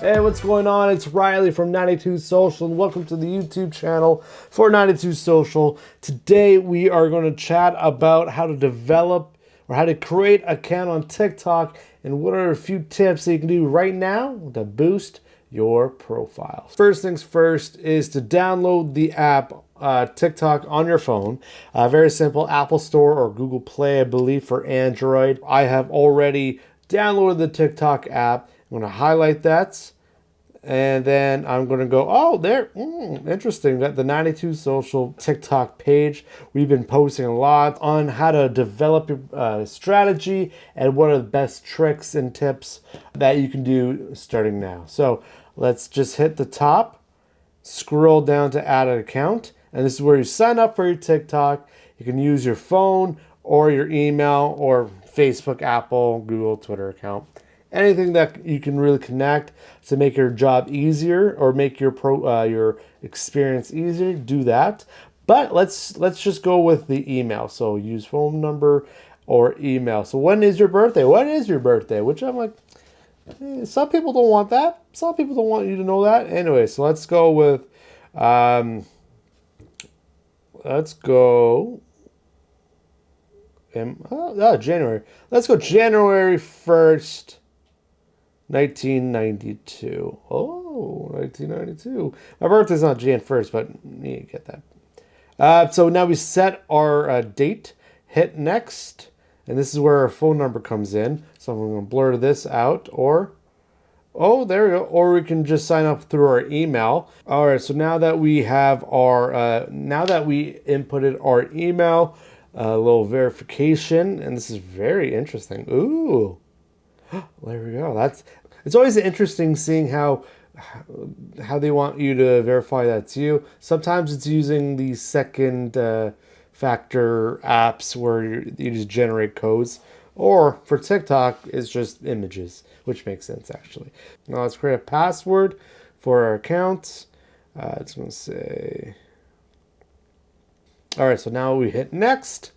Hey, what's going on? It's Riley from 92 Social, and welcome to the YouTube channel for 92 Social. Today we are going to chat about how to develop or how to create an account on TikTok and what are a few tips that you can do right now to boost your profile. First things first is to download the app TikTok on your phone. Very simple, Apple Store or Google Play, I believe, for Android. I have already downloaded the TikTok app. I'm going to highlight that, and then I'm going to go, oh, there, interesting. Got the 92 Social TikTok page. We've been posting a lot on how to develop your strategy and what are the best tricks and tips that you can do starting now. So let's just hit the top, scroll down to add an account, and this is where you sign up for your TikTok. You can use your phone or your email or Facebook, Apple, Google, Twitter account. Anything that you can really connect to make your job easier or make your experience easier, do that. But let's just go with the email. So use phone number or email. So when is your birthday? When is your birthday? Which I'm like, some people don't want that. Some people don't want you to know that. Anyway, so let's go with, January. Let's go January 1st. 1992. Oh, 1992. My birthday's not Jan 1st, but you get that. So now we set our date, hit next, and this is where our phone number comes in. So I'm going to blur this out, or, oh, there we go. Or we can just sign up through our email. All right, so now that we have our, now that we inputted our email, a little verification, and this is very interesting. Ooh. There we go. It's always interesting seeing how they want you to verify that's you. Sometimes it's using the second factor apps where you just generate codes, or for TikTok it's just images, which makes sense actually. Now let's create a password for our account. It's going to say. All right, so now we hit next,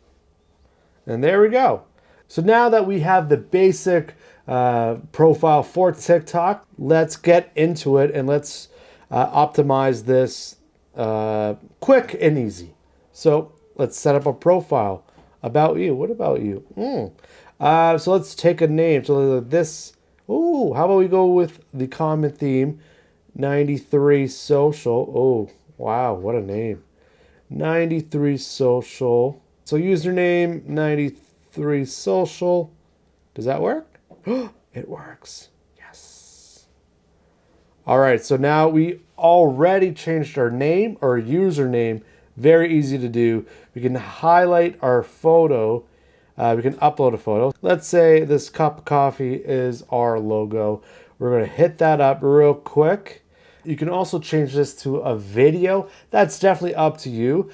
and there we go. So now that we have the basic profile for TikTok, let's get into it and let's optimize this quick and easy. So let's set up a profile. About you. What about you? So let's take a name. So this. Oh, how about we go with the common theme, 93 Social. Oh, wow, what a name. 93 Social. So username 93 Social. Does that work? It works. Yes. All right, so now we already changed our name or username. Very easy to do. We can highlight our photo. We can upload a photo. Let's say this cup of coffee is our logo. We're going to hit that up real quick. You can also change this to a video. That's definitely up to you.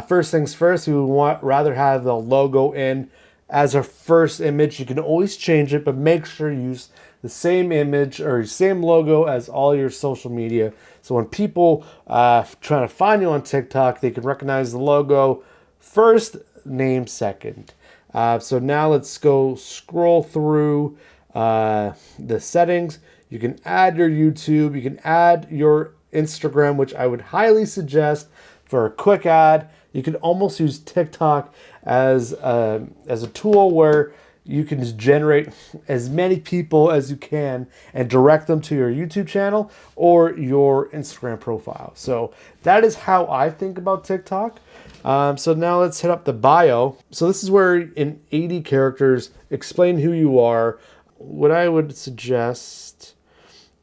First things first, we would rather have the logo in as our first image. You can always change it, but make sure you use the same image or same logo as all your social media. So when people trying to find you on TikTok, they can recognize the logo first, name second. So now let's go scroll through the settings. You can add your YouTube. You can add your Instagram, which I would highly suggest for a quick ad. You can almost use TikTok as a tool where you can just generate as many people as you can and direct them to your YouTube channel or your Instagram profile. So that is how I think about TikTok. So now let's hit up the bio. So this is where in 80 characters, explain who you are. What I would suggest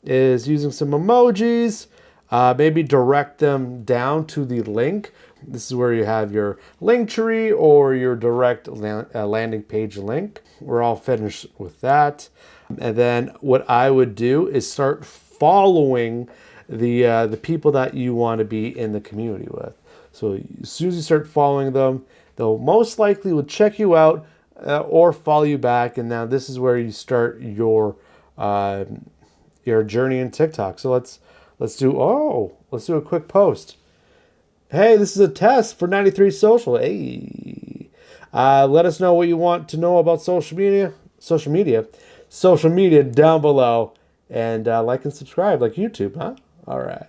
is using some emojis, maybe direct them down to the link. This is where you have your link tree or your direct landing page link. We're all finished with that. And then what I would do is start following the people that you want to be in the community with. So as soon as you start following them, they'll most likely will check you out or follow you back. And now this is where you start your journey in TikTok. So let's do a quick post. Hey, this is a test for 93 Social. Hey, let us know what you want to know about social media down below. and like and subscribe like YouTube, huh? All right.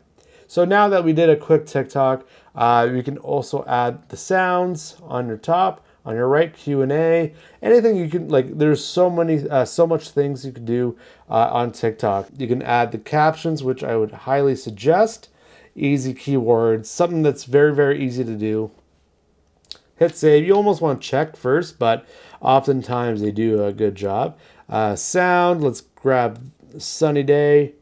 So now that we did a quick TikTok, we can also add the sounds on your top, on your right, Q&A, anything you can, like, there's so much things you can do on TikTok. You can add the captions, which I would highly suggest. Easy keywords, something that's very, very easy to do. Hit save. You almost want to check first, but oftentimes they do a good job. Sound, let's grab sunny day.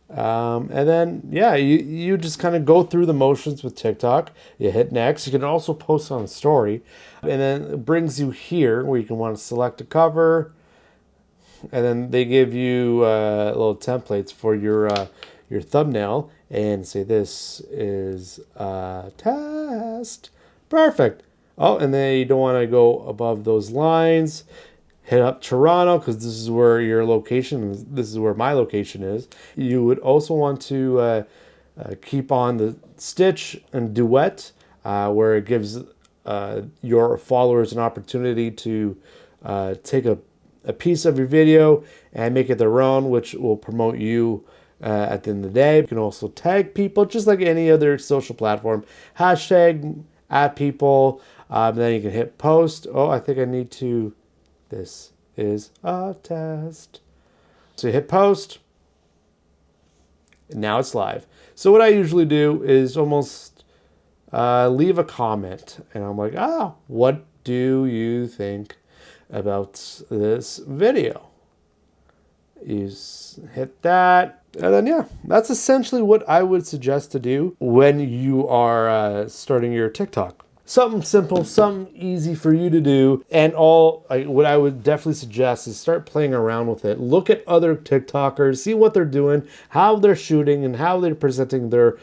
And then, yeah, you just kind of go through the motions with TikTok. You hit next. You can also post on a story. And then it brings you here where you can want to select a cover. And then they give you little templates for your thumbnail and say this is a test. Perfect. Oh, and then you don't want to go above those lines. Hit up Toronto because this is where your location, this is where my location is. You would also want to keep on the stitch and duet where it gives your followers an opportunity to take a piece of your video and make it their own, which will promote you at the end of the day. You can also tag people just like any other social platform. Hashtag at people. Then you can hit post. Oh, I think I need to... This is a test. So you hit post. And now it's live. So what I usually do is almost leave a comment. And I'm like, what do you think about this video? You hit that. And then, yeah, that's essentially what I would suggest to do when you are starting your TikTok. Something simple, something easy for you to do. And what I would definitely suggest is start playing around with it. Look at other TikTokers, see what they're doing, how they're shooting, and how they're presenting their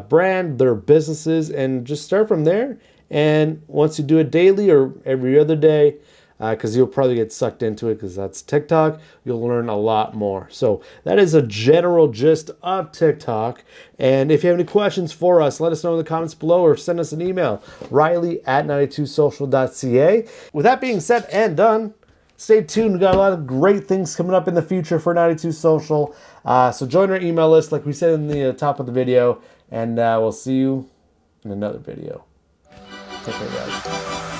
brand, their businesses, and just start from there. And once you do it daily or every other day, because you'll probably get sucked into it because that's TikTok, you'll learn a lot more. So that is a general gist of TikTok. And if you have any questions for us, let us know in the comments below or send us an email, riley@92social.ca. With that being said and done, stay tuned. We've got a lot of great things coming up in the future for 92 Social. So join our email list like we said in the top of the video, and we'll see you in another video. Take care, guys.